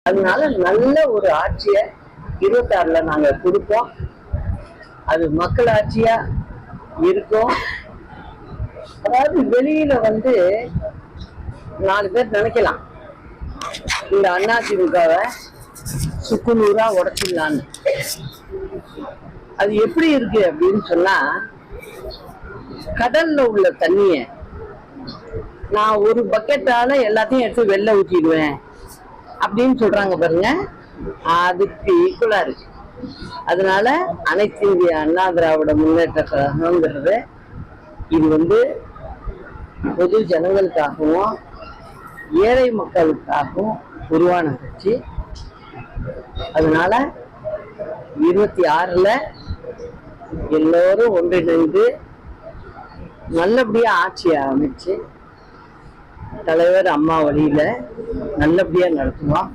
அதனால நல்ல ஒரு ஆட்சிய 26ல நாங்க கொடுப்போம். அது மக்கள் ஆட்சியா இருக்கும். அதாவது வெளியில 4 பேர் நினைக்கலாம் இந்த அதிமுகவை சுக்குநூறா உடைச்சிடலான்னு. அது எப்படி இருக்கு அப்படின்னு சொன்னா, கடல்ல உள்ள தண்ணிய நான் ஒரு பக்கெட்டால எல்லாத்தையும் எடுத்து வெளில ஊற்றிடுவேன் அப்படின்னு சொல்றாங்க பாருங்க, அதுக்கு ஈக்குவலா இருக்கு. அதனால அனைத்து இந்திய அண்ணா திராவிட முன்னேற்ற கழகம்ங்கிறது இது பொது ஜனங்களுக்காகவும் ஏழை மக்களுக்காகவும் உருவான கட்சி. அதனால 26ல எல்லோரும் ஒன்றிணைந்து நல்லபடியா ஆட்சியை அமைச்சு தலைவர் அம்மா வழியில நல்லபடியா நடத்துவோம்.